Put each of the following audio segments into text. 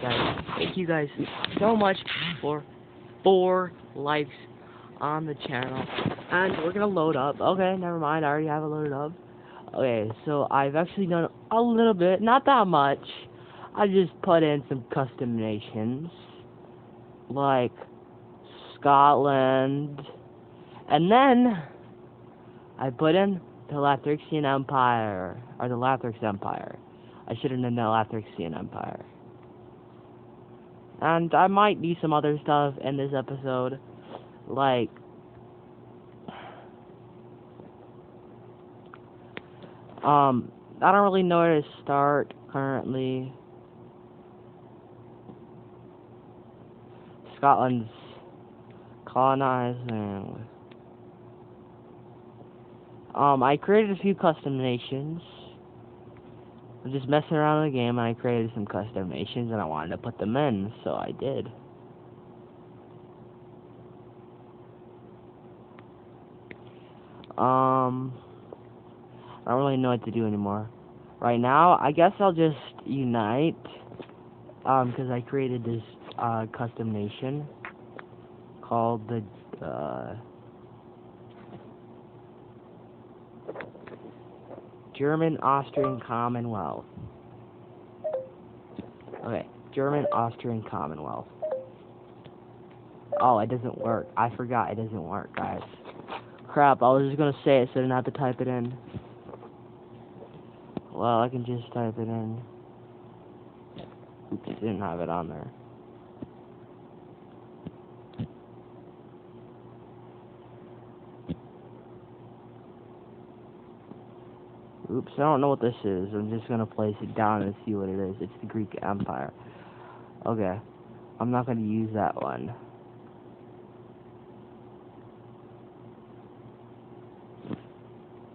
guys. Thank you guys so much for 4 likes on the channel. And we're gonna load up. Okay, never mind. I already have it loaded up. Okay, so I've actually done a little bit, not that much. I just put in some custom nations, like Scotland, and then I put in the Lathrixian Empire, or the Lathrix Empire. I should have done the Lathrixian Empire. And I might do some other stuff in this episode, like I don't really know where to start currently. Scotland's colonizing. I created a few custom nations. I'm just messing around in the game, and I created some custom nations, and I wanted to put them in, so I did. I don't really know what to do anymore. Right now, I guess I'll just unite, because I created this, custom nation called the, German-Austrian Commonwealth. Okay, German-Austrian Commonwealth. Oh, it doesn't work. I forgot it doesn't work, guys. Crap, I was just gonna say it so I didn't have to type it in. Well, I can just type it in. Oops, didn't have it on there. Oops, I don't know what this is. I'm just gonna place it down and see what it is. It's the Greek Empire. Okay, I'm not gonna use that one.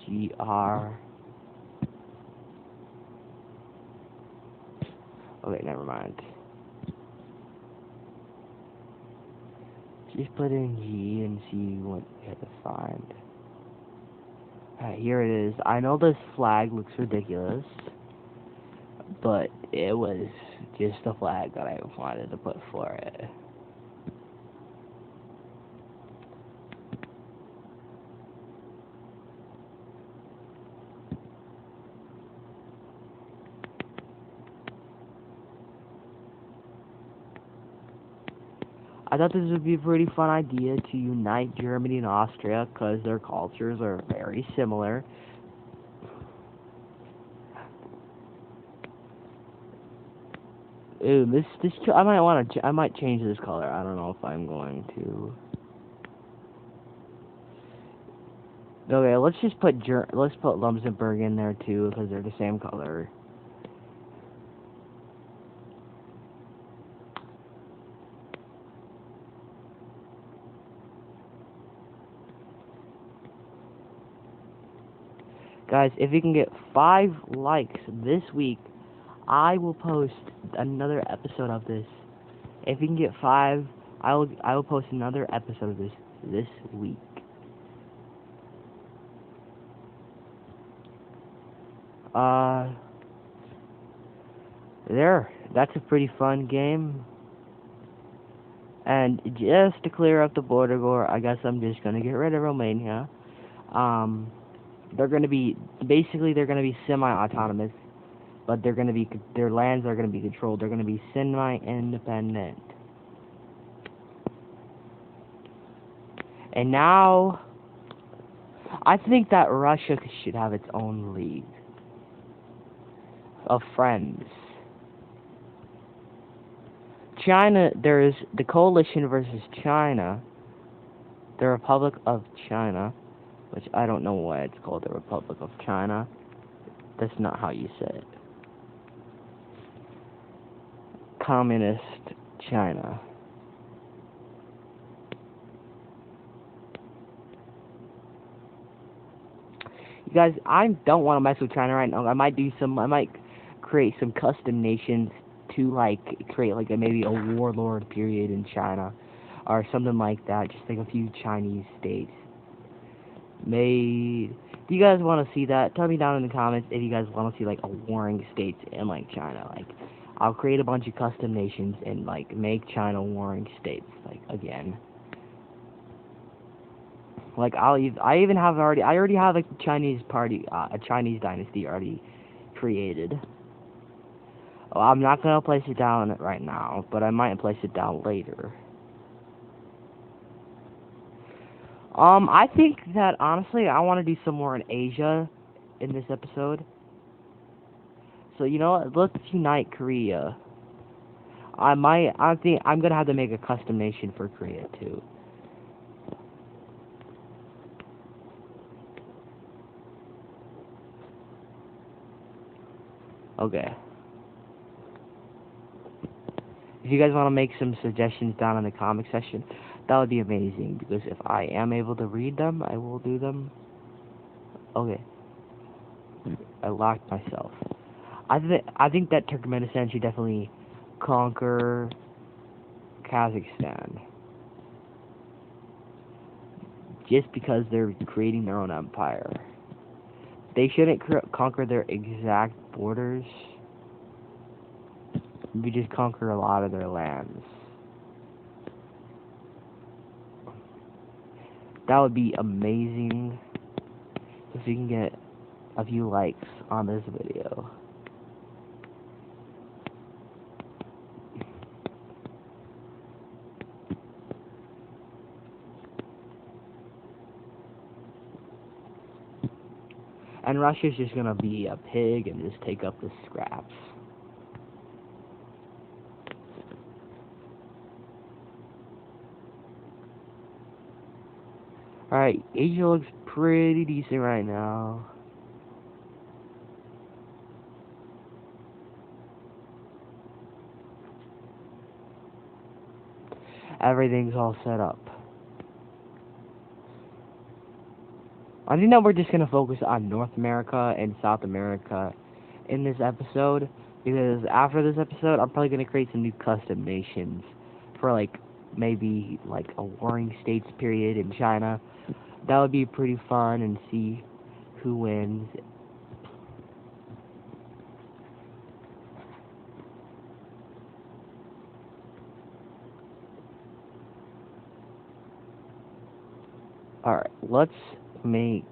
GR. Okay, never mind. Just put in G and see what we have to find. Here it is. I know this flag looks ridiculous, but it was just a flag that I wanted to put for it. I thought this would be a pretty fun idea to unite Germany and Austria because their cultures are very similar. Ooh, this I might change this color. I don't know if I'm going to. Okay, let's just put Luxembourg in there too because they're the same color. Guys, if you can get 5 likes this week, I will post another episode of this. If you can get 5, I will post another episode of this week. That's a pretty fun game. And just to clear up the border war, I guess I'm just gonna get rid of Romania. They're gonna be semi-autonomous, but their lands are gonna be controlled. They're gonna be semi-independent. And now, I think that Russia should have its own league of friends. China, there's the coalition versus China, the Republic of China, which I don't know why it's called the Republic of China. That's not how you say it. Communist China. You guys, I don't want to mess with China right now. I might create some custom nations to like create like maybe a warlord period in China or something like that. Just like a few Chinese states. Do you guys want to see that? Tell me down in the comments if you guys want to see like a warring states in like China. Like I'll create a bunch of custom nations and like make China warring states like again. Like I already have a Chinese party, a Chinese dynasty already created. Well, I'm not gonna place it down right now, but I might place it down later. I think that honestly, I want to do some more in Asia in this episode. So you know what? Let's unite Korea. I think I'm gonna have to make a custom nation for Korea too. Okay. If you guys want to make some suggestions down in the comment section, that would be amazing, because if I am able to read them, I will do them. Okay. I locked myself. I think that Turkmenistan should definitely conquer Kazakhstan. Just because they're creating their own empire. They shouldn't conquer their exact borders. We just conquer a lot of their lands. That would be amazing if we can get a few likes on this video. And Russia's just gonna be a pig and just take up the scraps. Alright, Asia looks pretty decent right now. Everything's all set up. I think that we're just gonna focus on North America and South America in this episode, because after this episode, I'm probably gonna create some new custom nations for like maybe like a warring states period in China. That would be pretty fun, and see who wins. Alright, let's make...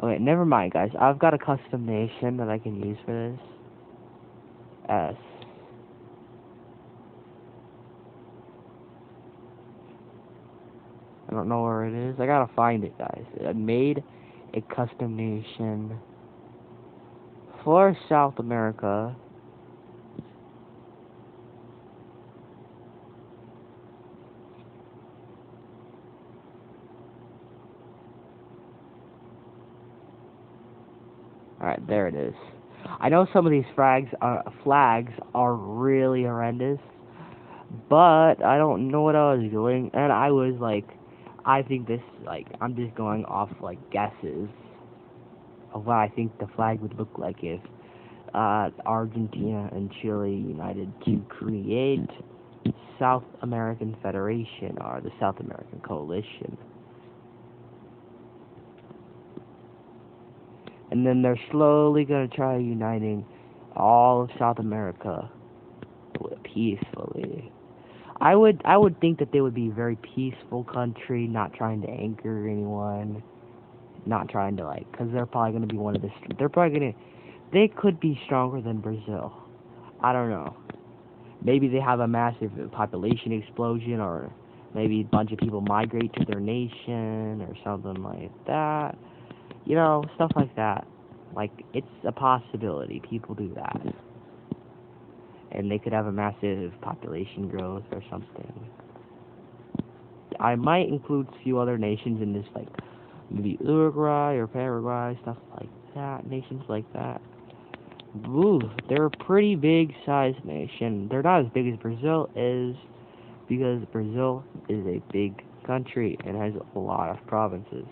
Okay, never mind, guys. I've got a custom nation that I can use for this. S. I don't know where it is. I gotta find it, guys. I made a custom nation for South America. Alright, there it is. I know some of these flags are really horrendous, but I don't know what I was doing, and I was like, I think this, like, I'm just going off, like, guesses of what I think the flag would look like if Argentina and Chile united to create South American Federation, or the South American Coalition. And then they're slowly going to try uniting all of South America peacefully. I would think that they would be a very peaceful country, not trying to anger anyone, not trying to, like, because they're probably going to be one of the, they could be stronger than Brazil. I don't know. Maybe they have a massive population explosion, or maybe a bunch of people migrate to their nation, or something like that. You know, stuff like that. Like, it's a possibility. People do that. And they could have a massive population growth or something. I might include a few other nations in this, like, maybe Uruguay or Paraguay, stuff like that. Nations like that. Ooh, they're a pretty big size nation. They're not as big as Brazil is, because Brazil is a big country and has a lot of provinces.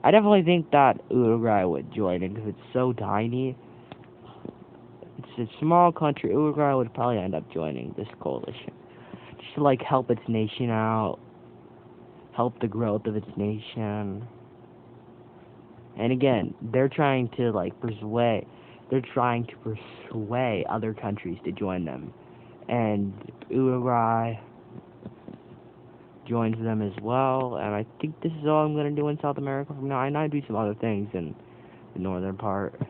I definitely think that Uruguay would join it, because it's so tiny. It's a small country. Uruguay would probably end up joining this coalition, just to, like, help its nation out. help the growth of its nation. And again, they're trying to persuade other countries to join them. And Uruguay joins them as well. And I think this is all I'm going to do in South America from now. I might do some other things in the northern part.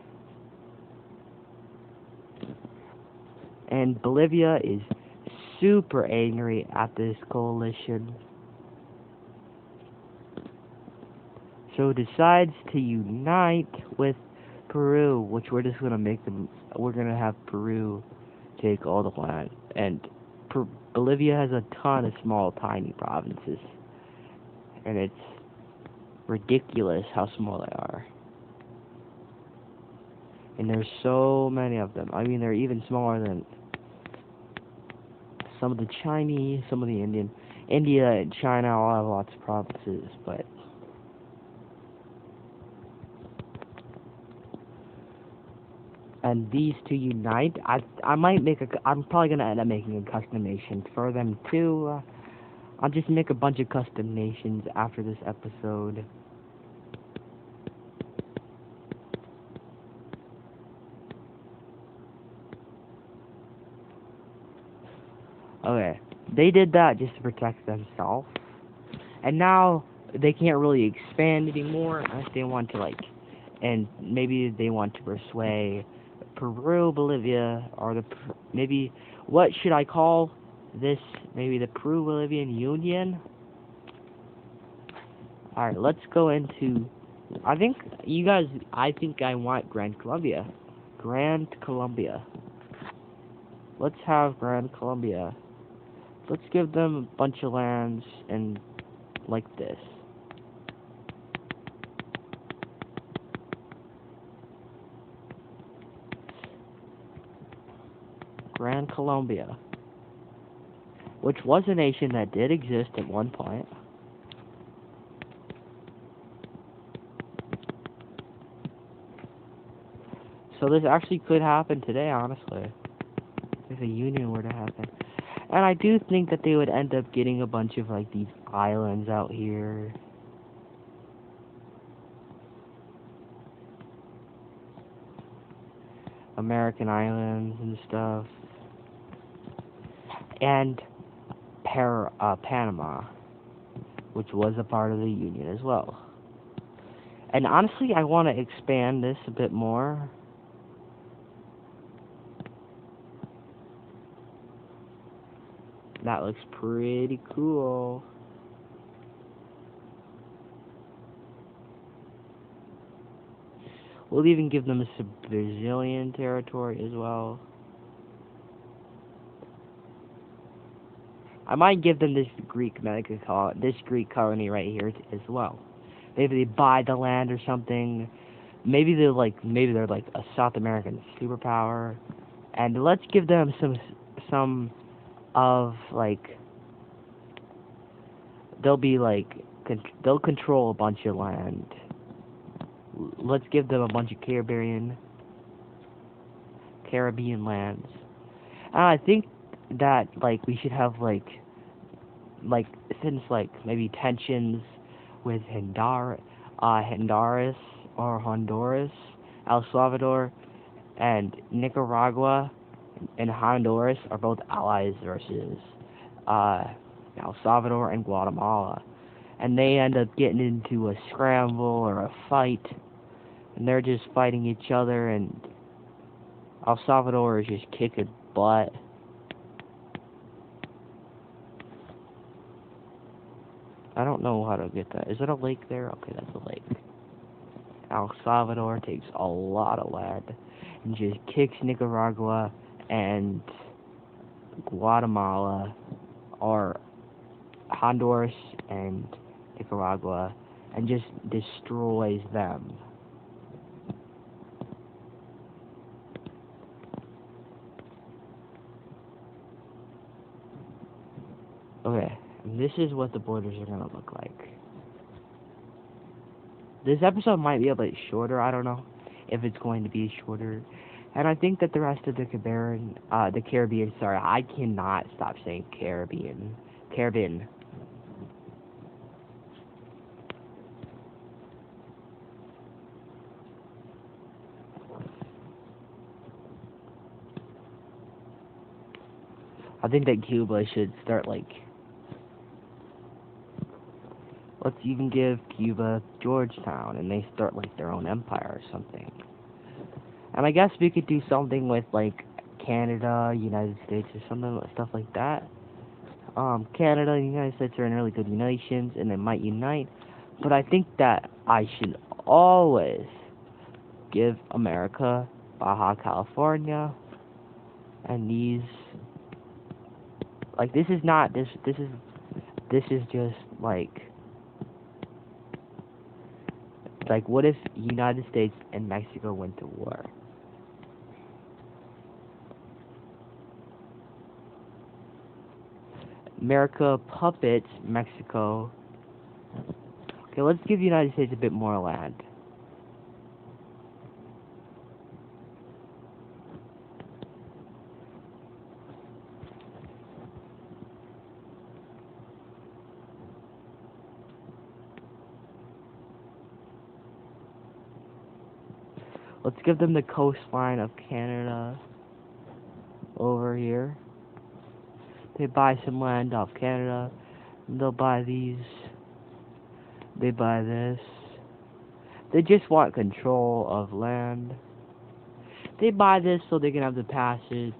And Bolivia is super angry at this coalition. So decides to unite with Peru, which we're just gonna we're gonna have Peru take all the land. And Bolivia has a ton of small, tiny provinces. And it's ridiculous how small they are. And there's so many of them. I mean, they're even smaller than some of the Chinese, some of the Indian. India and China all have lots of provinces, but and these two unite. I'm probably gonna end up making a custom nation for them too. I'll just make a bunch of custom nations after this episode. Okay, they did that just to protect themselves, and now they can't really expand anymore unless they want to and maybe they want to persuade Peru, Bolivia, or maybe what should I call this? Maybe the Peru-Bolivian Union. All right, let's go into. I think I want Grand Colombia. Grand Colombia. Let's have Grand Colombia. Let's give them a bunch of lands and like this. Grand Colombia, which was a nation that did exist at one point. So this actually could happen today, honestly, if a union were to happen. And I do think that they would end up getting a bunch of these islands out here. American islands and stuff. And Panama, which was a part of the Union as well. And honestly, I want to expand this a bit more. That looks pretty cool. We'll even give them a Brazilian territory as well. I might give them this Greek colony right here as well. Maybe they buy the land or something. Maybe they're like a South American superpower. And let's give them some of they'll control a bunch of land. Let's give them a bunch of Caribbean lands. And I think that we should have since maybe tensions with Honduras or Honduras, El Salvador, and Nicaragua and Honduras are both allies versus El Salvador and Guatemala, and they end up getting into a scramble or a fight, and they're just fighting each other, and El Salvador is just kicking butt. I don't know how to get that. Is it a lake there? Okay, that's a lake. El Salvador takes a lot of land and just kicks Nicaragua and Guatemala, or Honduras and Nicaragua, and just destroys them. Okay, and this is what the borders are gonna look like. This episode might be a bit shorter, I don't know if it's going to be shorter. And I think that the rest of the Caribbean, sorry, I cannot stop saying Caribbean. I think that Cuba should start, like, let's even give Cuba Georgetown, and they start, like, their own empire or something. And I guess we could do something with, like, Canada, United States, or something, stuff like that. Canada and the United States are in really good relations, and they might unite. But I think that I should always give America Baja California, and these, like, this is just like what if United States and Mexico went to war? America puppets Mexico. Okay, let's give the United States a bit more land. Let's give them the coastline of Canada over here. They buy some land off Canada. They'll buy these. They buy this. They just want control of land. They buy this so they can have the passage.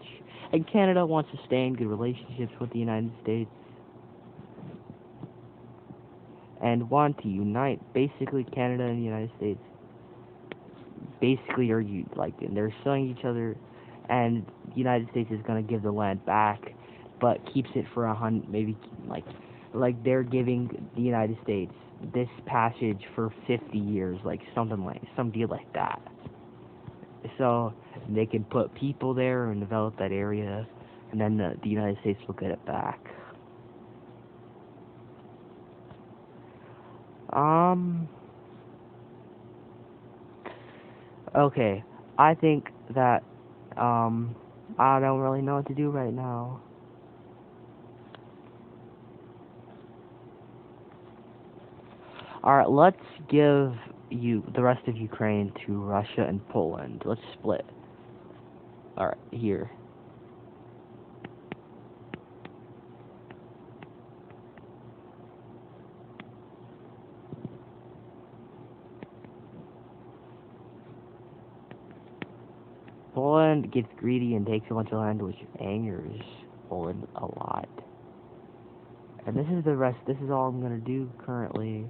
And Canada wants to stay in good relationships with the United States. And want to unite. Basically, Canada and the United States basically are and they're suing each other, and the United States is gonna give the land back, but keeps it for maybe like they're giving the United States this passage for 50 years, like some deal like that. So they can put people there and develop that area, and then the United States will get it back. Okay, I think that, I don't really know what to do right now. Alright, let's give the rest of Ukraine to Russia and Poland. Let's split. Alright, here. Poland gets greedy and takes a bunch of land, which angers Poland a lot. And this is all I'm gonna do currently.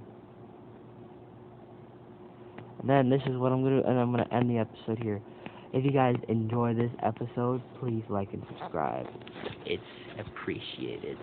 And then this is what I'm gonna do, and I'm gonna end the episode here. If you guys enjoy this episode, please like and subscribe. It's appreciated.